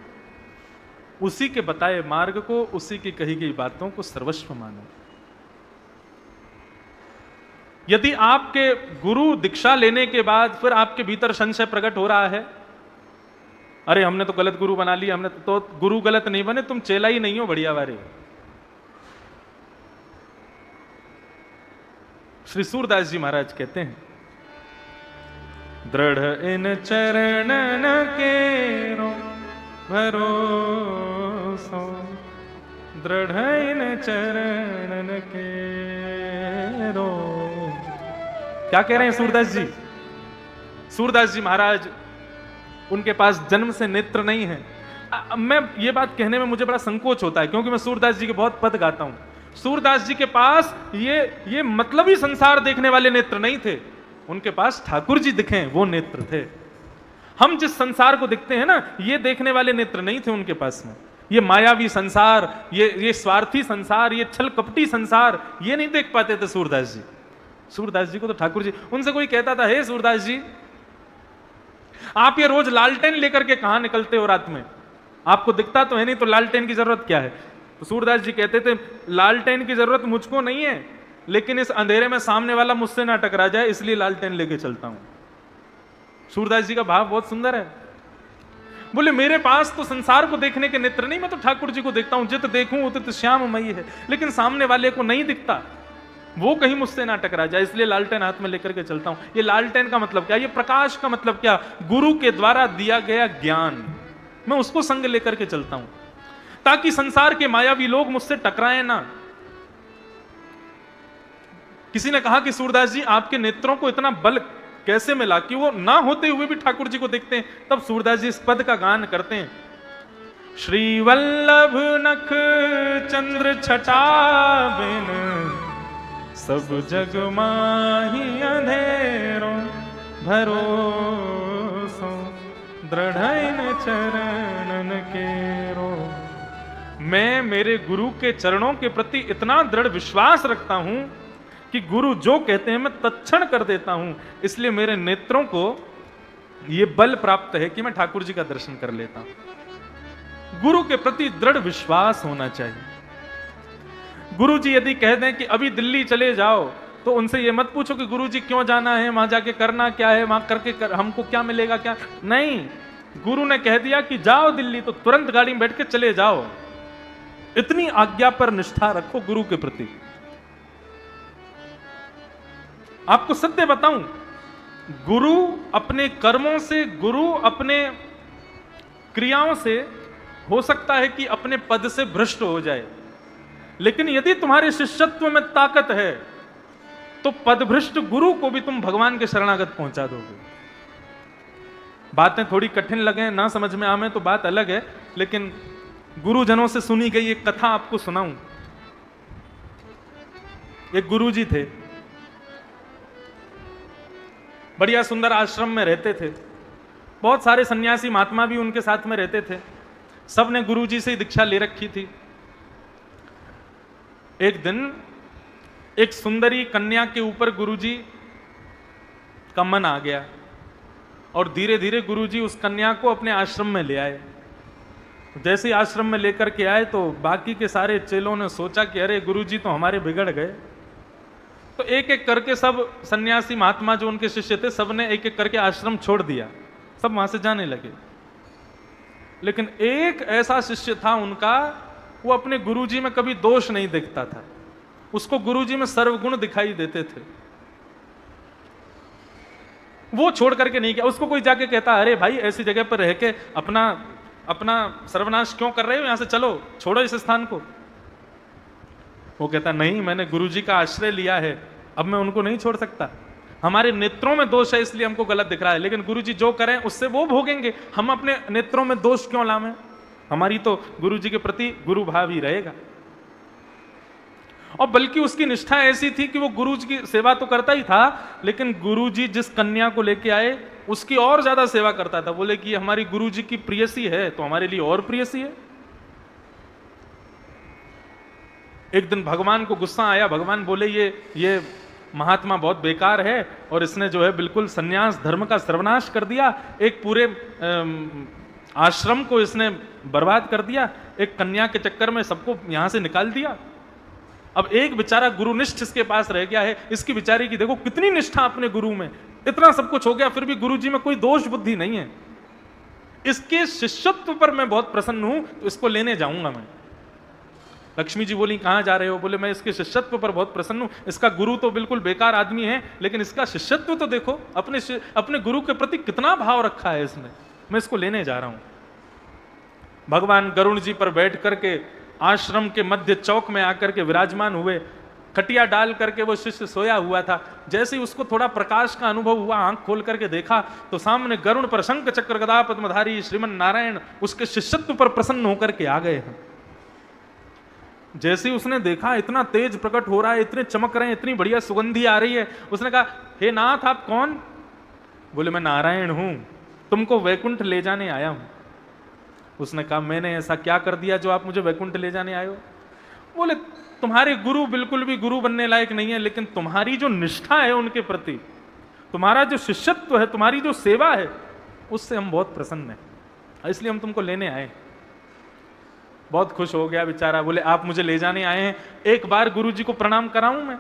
उसी के बताए मार्ग को, उसी की कही गई बातों को सर्वस्व मानो। यदि आपके गुरु दीक्षा लेने के बाद फिर आपके भीतर संशय प्रकट हो रहा है, अरे हमने तो गलत गुरु बना लिया, हमने तो गुरु गलत नहीं बने, तुम चेला ही नहीं हो बढ़िया वारे। श्री सूरदास जी महाराज कहते हैं, दृढ़ इन चरणन केरो भरोसो, दृढ़ इन चरणन केरो। क्या कह रहे हैं सूरदास जी? सूरदास जी महाराज, उनके पास जन्म से नेत्र नहीं है। मैं ये बात कहने में मुझे बड़ा संकोच होता है, क्योंकि मैं सूरदास जी के बहुत पद गाता हूं। सूरदास जी के पास ये मतलबी संसार देखने वाले नेत्र नहीं थे, उनके पास ठाकुर जी दिखे वो नेत्र थे। हम जिस संसार को देखते हैं ना, ये देखने वाले नेत्र नहीं थे उनके पास में। ये मायावी संसार, ये स्वार्थी संसार, ये छल कपटी संसार, ये नहीं देख पाते थे सूरदास जी। सूरदास जी को तो ठाकुर जी, उनसे कोई कहता था, हे सूरदास जी, आप ये रोज लालटेन लेकर के कहां निकलते हो रात में? आपको दिखता तो है नहीं, तो लालटेन की जरूरत क्या है? तो सूरदास जी कहते थे, लालटेन की जरूरत मुझको नहीं है, लेकिन इस अंधेरे में सामने वाला मुझसे ना टकरा जाए, इसलिए लालटेन लेके चलता हूं। सूरदास जी का भाव बहुत सुंदर है। बोले मेरे पास तो संसार को देखने के नेत्र नहीं, मैं तो ठाकुर जी को देखता हूं, जित देखूं उत श्याममयी है, लेकिन सामने वाले को नहीं दिखता, वो कहीं मुझसे ना टकरा जाए, इसलिए लालटेन हाथ में लेकर के चलता हूं। ये लालटेन का मतलब क्या? ये प्रकाश का मतलब क्या? गुरु के द्वारा दिया गया ज्ञान, मैं उसको संग लेकर के चलता हूं, ताकि संसार के मायावी लोग मुझसे टकराए ना। किसी ने कहा कि सूरदास जी, आपके नेत्रों को इतना बल कैसे मिला कि वो ना होते हुए भी ठाकुर जी को देखते हैं? तब सूरदास जी इस पद का गान करते हैं, श्री वल्लभ नख चंद्र छटा बिन, सब जग माही अंधेरों भरोसो, दृढ़ इन चरणन केरो। मैं मेरे गुरु के चरणों के प्रति इतना दृढ़ विश्वास रखता हूं कि गुरु जो कहते हैं मैं तत्क्षण कर देता हूं, इसलिए मेरे नेत्रों को यह बल प्राप्त है कि मैं ठाकुर जी का दर्शन कर लेता हूं। गुरु के प्रति दृढ़ विश्वास होना चाहिए। गुरु जी यदि कह दें कि अभी दिल्ली चले जाओ, तो उनसे ये मत पूछो कि गुरु जी क्यों जाना है, वहां जाके करना क्या है, वहां करके हमको क्या मिलेगा, क्या नहीं। गुरु ने कह दिया कि जाओ दिल्ली, तो तुरंत गाड़ी में बैठ के चले जाओ। इतनी आज्ञा पर निष्ठा रखो गुरु के प्रति। आपको सत्य बताऊं, गुरु अपने कर्मों से, गुरु अपने क्रियाओं से हो सकता है कि अपने पद से भ्रष्ट हो जाए, लेकिन यदि तुम्हारे शिष्यत्व में ताकत है तो पदभ्रष्ट गुरु को भी तुम भगवान के शरणागत पहुंचा दोगे। बातें थोड़ी कठिन लगे, ना समझ में आवे तो बात अलग है, लेकिन गुरुजनों से सुनी गई एक कथा आपको सुनाऊं। एक गुरुजी थे, बढ़िया सुंदर आश्रम में रहते थे। बहुत सारे सन्यासी महात्मा भी उनके साथ में रहते थे, सब ने गुरुजी से दीक्षा ले रखी थी। एक दिन एक सुंदरी कन्या के ऊपर गुरुजी का मन आ गया और धीरे धीरे गुरुजी उस कन्या को अपने आश्रम में ले आए। जैसे ही आश्रम में लेकर के आए तो बाकी के सारे चेलों ने सोचा कि अरे गुरुजी तो हमारे बिगड़ गए। तो एक एक करके सब सन्यासी महात्मा जो उनके शिष्य थे, सब ने एक एक करके आश्रम छोड़ दिया, सब वहां से जाने लगे। लेकिन एक ऐसा शिष्य था उनका, वो अपने गुरुजी में कभी दोष नहीं देखता था, उसको गुरुजी में सर्वगुण दिखाई देते थे। वो छोड़ करके नहीं गया। उसको कोई जाके कहता अरे भाई ऐसी जगह पर रह के अपना अपना सर्वनाश क्यों कर रहे हो, यहां से चलो, छोड़ो इस स्थान को। वो कहता नहीं, मैंने गुरुजी का आश्रय लिया है, अब मैं उनको नहीं छोड़ सकता। हमारे नेत्रों में दोष है इसलिए हमको गलत दिख रहा है, लेकिन गुरुजी जो करें उससे वो भोगेंगे, हम अपने नेत्रों में दोष क्यों लावें। हमारी तो गुरुजी के प्रति गुरु भाव ही रहेगा। और बल्कि उसकी निष्ठा ऐसी थी कि वो गुरुजी की सेवा तो करता ही था, लेकिन गुरुजी जिस कन्या को लेके आए उसकी और ज्यादा सेवा करता था। बोले कि हमारी गुरुजी की प्रियसी है तो हमारे लिए और प्रियसी है। एक दिन भगवान को गुस्सा आया, भगवान बोले ये महात्मा बहुत बेकार है और इसने जो है बिल्कुल सन्यास धर्म का सर्वनाश कर दिया, एक पूरे आश्रम को इसने बर्बाद कर दिया, एक कन्या के चक्कर में सबको यहां से निकाल दिया। अब एक बेचारा गुरुनिष्ठ इसके पास रह गया है, इसकी बेचारी की देखो कितनी निष्ठा अपने गुरु में, इतना सब कुछ हो गया फिर भी गुरुजी में कोई दोष बुद्धि नहीं है। इसके शिष्यत्व पर मैं बहुत प्रसन्न हूं, तो इसको लेने जाऊंगा मैं। लक्ष्मी जी बोली कहां जा रहे हो? बोले मैं इसके शिष्यत्व पर बहुत प्रसन्न हूं, इसका गुरु तो बिल्कुल बेकार आदमी है, लेकिन इसका शिष्यत्व तो देखो, अपने गुरु के प्रति कितना भाव रखा है इसने, मैं इसको लेने जा रहा हूं। भगवान गरुड़ जी पर बैठ करके आश्रम के मध्य चौक में आकर के विराजमान हुए। खटिया डाल करके वो शिष्य सोया हुआ था। जैसे ही उसको थोड़ा प्रकाश का अनुभव हुआ, आंख खोल करके देखा तो सामने गरुड़ पर शंख चक्र गदा पद्मधारी श्रीमन नारायण उसके शिष्यत्व पर प्रसन्न होकर के आ गए हैं। जैसे ही उसने देखा इतना तेज प्रकट हो रहा है, इतने चमक रहे हैं, इतनी बढ़िया सुगंधी आ रही है, उसने कहा हे नाथ आप कौन? बोले मैं नारायण हूं, तुमको वैकुंठ ले जाने आया हूं। उसने कहा मैंने ऐसा क्या कर दिया जो आप मुझे वैकुंठ ले जाने आए हो? बोले तुम्हारे गुरु बिल्कुल भी गुरु बनने लायक नहीं है, लेकिन तुम्हारी जो निष्ठा है उनके प्रति, तुम्हारा जो शिष्यत्व है, तुम्हारी जो सेवा है, उससे हम बहुत प्रसन्न हैं, इसलिए हम तुमको लेने आए। बहुत खुश हो गया बेचारा। बोले आप मुझे ले जाने आए हैं, एक बार गुरुजी को प्रणाम कराऊं मैं?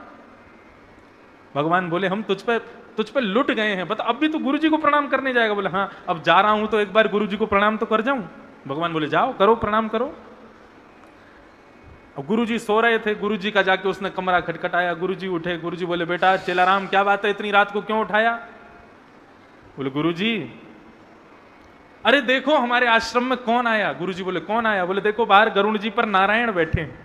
भगवान बोले हम तुझ पे लुट गए हैं, बता अब भी तू गुरुजी को प्रणाम करने जाएगा? बोले हाँ, अब जा रहा हूं तो एक बार गुरुजी को प्रणाम तो कर जाऊं। भगवान बोले जाओ करो, प्रणाम करो। अब गुरुजी सो रहे थे, गुरुजी का जाके उसने कमरा खटखटाया, गुरुजी उठे। गुरुजी बोले बेटा चेलाराम क्या बात है, इतनी रात को क्यों उठाया? बोले गुरुजी अरे देखो हमारे आश्रम में कौन आया। गुरुजी बोले कौन आया? बोले देखो बाहर गरुड़ जी पर नारायण बैठे हैं,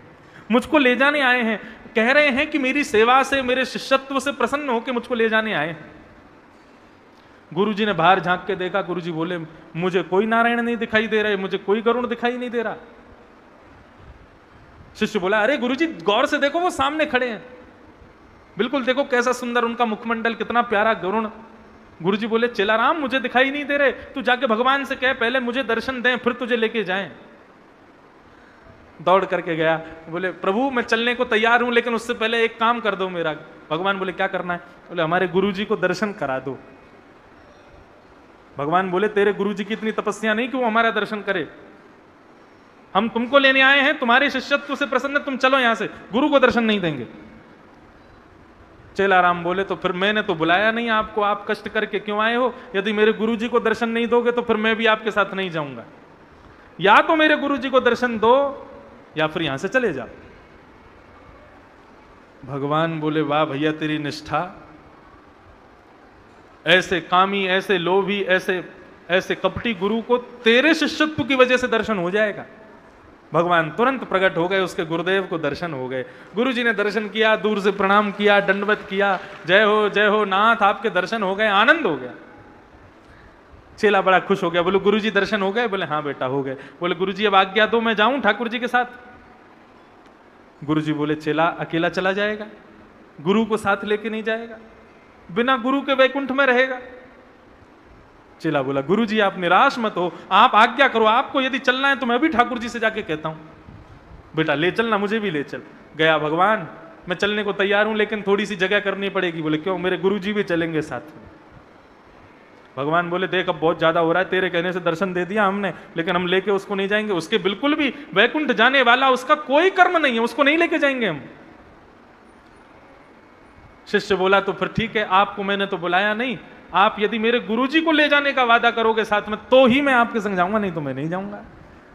मुझको ले जाने आए हैं, कह रहे हैं कि मेरी सेवा से मेरे शिष्यत्व से प्रसन्न होकर मुझको ले जाने आए हैं। गुरुजी ने बाहर झांक के देखा, गुरुजी बोले मुझे कोई नारायण नहीं दिखाई दे रहे, मुझे कोई गरुड़ दिखाई नहीं दे रहा। शिष्य बोला अरे गुरुजी गौर से देखो वो सामने खड़े हैं, बिल्कुल देखो कैसा सुंदर उनका मुखमंडल, कितना प्यारा गरुड़। गुरुजी बोले चेलाराम मुझे दिखाई नहीं दे रहे, तू जाके भगवान से कह पहले मुझे दर्शन दें फिर तुझे लेके जाएं। दौड़ करके गया, बोले प्रभु मैं चलने को तैयार हूं, लेकिन उससे पहले एक काम कर दो मेरा। भगवान बोले क्या करना है? बोले हमारे गुरुजी को दर्शन करा दो। भगवान बोले तेरे गुरुजी की इतनी तपस्या नहीं कि वो हमारा दर्शन करे, हम तुमको लेने आए हैं, तुम्हारे शिष्यत्व से प्रसन्न, तुम चलो यहां से, गुरु को दर्शन नहीं देंगे। चेलाराम बोले तो फिर मैंने तो बुलाया नहीं आपको, आप कष्ट करके क्यों आए हो? यदि मेरे गुरुजी को दर्शन नहीं दोगे तो फिर मैं भी आपके साथ नहीं जाऊंगा, या तो मेरे गुरुजी को दर्शन दो या फिर यहां से चले जाओ। भगवान बोले वाह भैया तेरी निष्ठा, ऐसे कामी, ऐसे लोभी, ऐसे कपटी गुरु को तेरे शिष्यत्व की वजह से दर्शन हो जाएगा। भगवान तुरंत प्रकट हो गए, उसके गुरुदेव को दर्शन हो गए। गुरुजी ने दर्शन किया, दूर से प्रणाम किया, दंडवत किया, जय हो नाथ आपके दर्शन हो गए, आनंद हो गया। चेला बड़ा खुश हो गया, बोले गुरुजी दर्शन हो गए? बोले हाँ बेटा हो गए। बोले गुरुजी अब आज्ञा दो मैं जाऊं ठाकुर जी के साथ। गुरुजी बोले चेला अकेला चला जाएगा, गुरु को साथ लेके नहीं जाएगा, बिना गुरु के वैकुंठ में रहेगा। चेला बोला गुरुजी आप निराश मत हो, आप आज्ञा करो, आपको यदि चलना है तो मैं भी ठाकुर जी से जाके कहता हूं, बेटा ले चलना, मुझे भी ले चल। गया, भगवान मैं चलने को तैयार हूं लेकिन थोड़ी सी जगह करनी पड़ेगी। बोले क्यों? मेरे गुरुजी भी चलेंगे साथ में। भगवान बोले देख अब बहुत ज्यादा हो रहा है, तेरे कहने से दर्शन दे दिया हमने, लेकिन हम लेके उसको नहीं जाएंगे, उसके बिल्कुल भी वैकुंठ जाने वाला उसका कोई कर्म नहीं है, उसको नहीं लेके जाएंगे हम। शिष्य बोला तो फिर ठीक है, आपको मैंने तो बुलाया नहीं, आप यदि मेरे गुरुजी को ले जाने का वादा करोगे साथ में तो ही मैं आपके संग जाऊंगा, नहीं तो मैं नहीं जाऊंगा।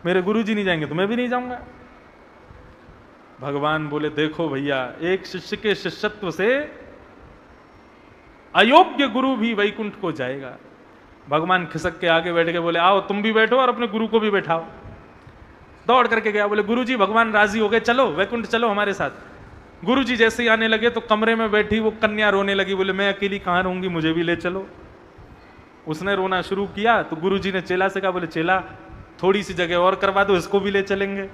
मेरे गुरुजी नहीं जाएंगे तो मैं भी नहीं जाऊंगा। भगवान बोले देखो भैया, एक शिष्य के शिष्यत्व से अयोग्य गुरु भी वैकुंठ को जाएगा। भगवान खिसक के आगे बैठ के बोले आओ तुम भी बैठो और अपने गुरु को भी बैठाओ। दौड़ करके गया, बोले गुरुजी भगवान राजी हो गए, चलो वैकुंठ चलो हमारे साथ। गुरुजी जैसे ही आने लगे तो कमरे में बैठी वो कन्या रोने लगी, बोले मैं अकेली कहां रहूंगी, मुझे भी ले चलो। उसने रोना शुरू किया तो गुरुजी ने चेला से कहा, बोले चेला थोड़ी सी जगह और करवा दो, इसको भी ले चलेंगे।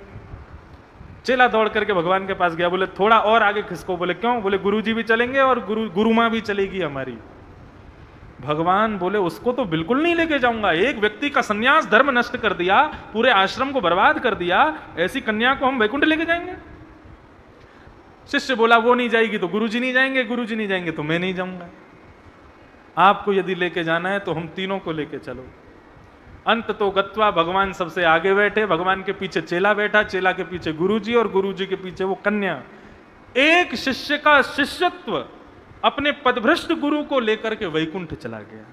चेला दौड़ करके भगवान के पास गया, बोले थोड़ा और आगे खिसको। बोले क्यों? बोले गुरुजी भी चलेंगे और गुरुमां भी चलेगी हमारी। भगवान बोले उसको तो बिल्कुल नहीं लेके जाऊंगा, एक व्यक्ति का सन्यास धर्म नष्ट कर दिया, पूरे आश्रम को बर्बाद कर दिया, ऐसी कन्या को हम वैकुंठ लेके जाएंगे? शिष्य बोला वो नहीं जाएगी तो गुरुजी नहीं जाएंगे, गुरुजी नहीं जाएंगे तो मैं नहीं जाऊंगा। आपको यदि लेके जाना है तो हम तीनों को लेके चलो। अंत तो गत्वा भगवान सबसे आगे बैठे, भगवान के पीछे चेला बैठा, चेला के पीछे गुरुजी और गुरुजी के पीछे वो कन्या। एक शिष्य का शिष्यत्व अपने पदभ्रष्ट गुरु को लेकर के वैकुंठ चला गया।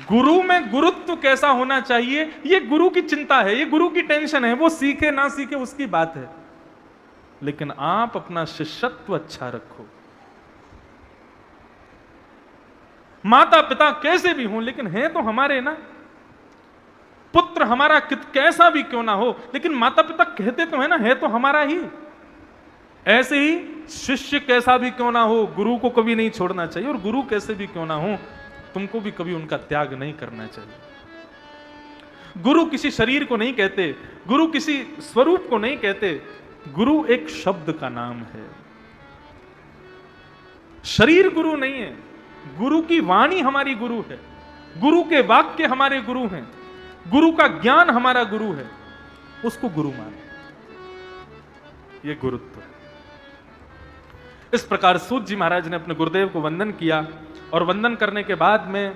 गुरु में गुरुत्व कैसा होना चाहिए ये गुरु की चिंता है, ये गुरु की टेंशन है, वो सीखे ना सीखे उसकी बात है, लेकिन आप अपना शिष्यत्व अच्छा रखो। माता पिता कैसे भी हों लेकिन हैं तो हमारे ना, पुत्र हमारा कैसा भी क्यों ना हो लेकिन माता पिता कहते तो है ना, है तो हमारा ही। ऐसे ही शिष्य कैसा भी क्यों ना हो गुरु को कभी नहीं छोड़ना चाहिए, और गुरु कैसे भी क्यों ना हो तुमको भी कभी उनका त्याग नहीं करना चाहिए। गुरु किसी शरीर को नहीं कहते, गुरु किसी स्वरूप को नहीं कहते, गुरु एक शब्द का नाम है। शरीर गुरु नहीं है, गुरु की वाणी हमारी गुरु है, गुरु के वाक्य हमारे गुरु हैं, गुरु का ज्ञान हमारा गुरु है, उसको गुरु माने, ये गुरुत्व। इस प्रकार सूत जी महाराज ने अपने गुरुदेव को वंदन किया, और वंदन करने के बाद में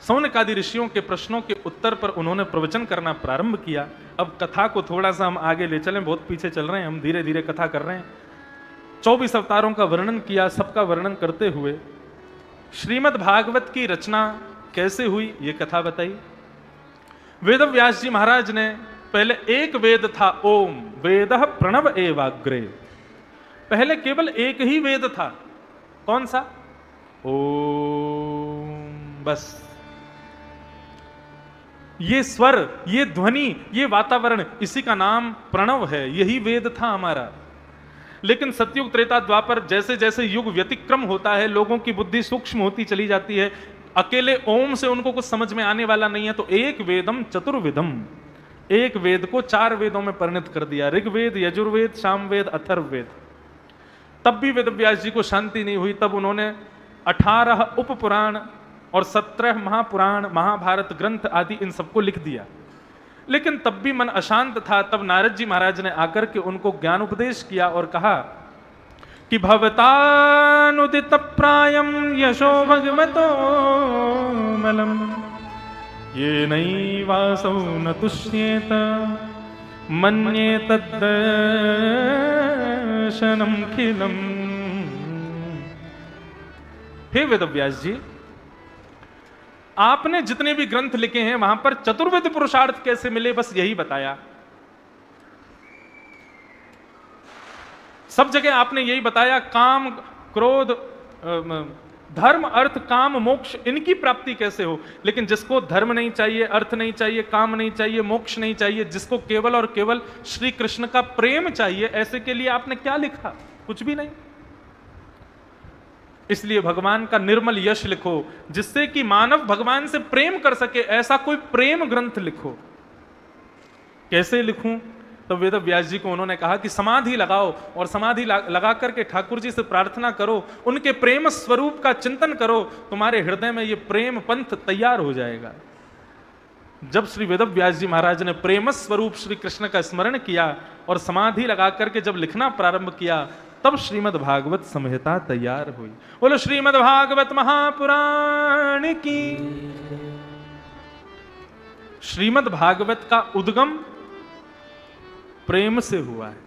सौनकादि ऋषियों के प्रश्नों के उत्तर पर उन्होंने प्रवचन करना प्रारंभ किया। अब कथा को थोड़ा सा हम आगे ले चलें, बहुत पीछे चल रहे हैं हम, धीरे धीरे कथा कर रहे हैं। 24 अवतारों का वर्णन किया, सबका वर्णन करते हुए श्रीमद् भागवत की रचना कैसे हुई ये कथा बताई। वेदव्यास जी महाराज ने पहले एक वेद था ओम, वेदः प्रणव एवाग्रे, पहले केवल एक ही वेद था, कौन सा? ओम, बस। ये स्वर, ये ध्वनि, ये वातावरण, इसी का नाम प्रणव है, यही वेद था हमारा। लेकिन सतयुग त्रेता द्वापर जैसे जैसे युग व्यतिक्रम होता है, लोगों की बुद्धि सूक्ष्म होती चली जाती है, अकेले ओम से उनको कुछ समझ में आने वाला नहीं है, तो एक वेदम चतुर्विधम, एक वेद को 4 वेदों में परिणत कर दिया, ऋग्वेद, यजुर्वेद, सामवेद, अथर्ववेद। तब भी वेदव्यास जी को शांति नहीं हुई, तब उन्होंने 18 उपपुराण और 17 महापुराण, महाभारत ग्रंथ आदि इन सबको लिख दिया। लेकिन तब भी मन अशांत था। तब नारद जी महाराज ने आकर के उनको ज्ञान उपदेश किया और कहा कि भवतानुदित प्रायम यशो भगवतो मलम ये नैवासौ न तुष्येत मन्ये तद्दर्शनम खिलम। हे वेदव्यास जी, आपने जितने भी ग्रंथ लिखे हैं वहां पर चतुर्वेद पुरुषार्थ कैसे मिले बस यही बताया। सब जगह आपने यही बताया, काम, क्रोध, धर्म, अर्थ, काम, मोक्ष, इनकी प्राप्ति कैसे हो। लेकिन जिसको धर्म नहीं चाहिए, अर्थ नहीं चाहिए, काम नहीं चाहिए, मोक्ष नहीं चाहिए, जिसको केवल और केवल श्री कृष्ण का प्रेम चाहिए, ऐसे के लिए आपने क्या लिखा? कुछ भी नहीं। इसलिए भगवान का निर्मल यश लिखो, जिससे कि मानव भगवान से प्रेम कर सके, ऐसा कोई प्रेम ग्रंथ लिखो। कैसे लिखूं? तब वेद व्यास जी को उन्होंने कहा कि समाधि लगाओ और समाधि लगा करके ठाकुर जी से प्रार्थना करो, उनके प्रेम स्वरूप का चिंतन करो, तुम्हारे हृदय में ये प्रेम पंथ तैयार हो जाएगा। जब श्री वेद व्यास जी महाराज ने प्रेम स्वरूप श्री कृष्ण का स्मरण किया और समाधि लगा करके जब लिखना प्रारंभ किया, तब श्रीमद् भागवत संहिता तैयार हुई। बोलो श्रीमद् भागवत महापुराण की। श्रीमद् भागवत का उद्गम प्रेम से हुआ है,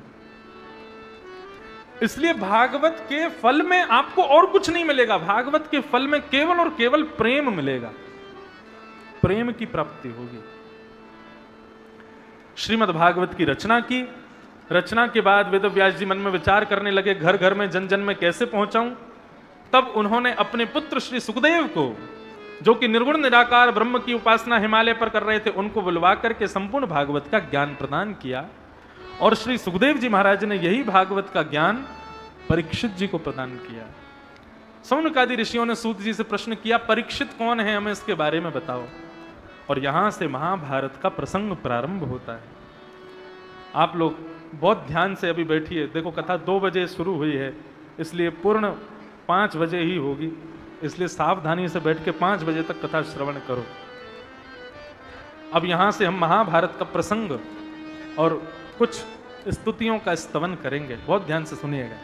इसलिए भागवत के फल में आपको और कुछ नहीं मिलेगा। भागवत के फल में केवल और केवल प्रेम मिलेगा, प्रेम की प्राप्ति होगी। श्रीमद् भागवत की रचना की, रचना के बाद वेद व्यास जी मन में विचार करने लगे घर घर में जन जन में कैसे पहुंचाऊं। तब उन्होंने अपने पुत्र श्री सुखदेव को, जो कि निर्गुण निराकार ब्रह्म की उपासना हिमालय पर कर रहे थे, उनको बुलवा करके संपूर्ण भागवत का ज्ञान प्रदान किया। और श्री सुखदेव जी महाराज ने यही भागवत का ज्ञान परीक्षित जी को प्रदान किया। सौनकादि ऋषियों ने सूत जी से प्रश्न किया, परीक्षित कौन है, हमें इसके बारे में बताओ। और यहां से महाभारत का प्रसंग प्रारंभ होता है। आप लोग बहुत ध्यान से अभी बैठिए, देखो कथा 2 बजे शुरू हुई है, इसलिए पूर्ण 5 बजे ही होगी, इसलिए सावधानी से बैठ के 5 बजे तक कथा श्रवण करो। अब यहां से हम महाभारत का प्रसंग और कुछ स्तुतियों का स्तवन करेंगे, बहुत ध्यान से सुनिएगा।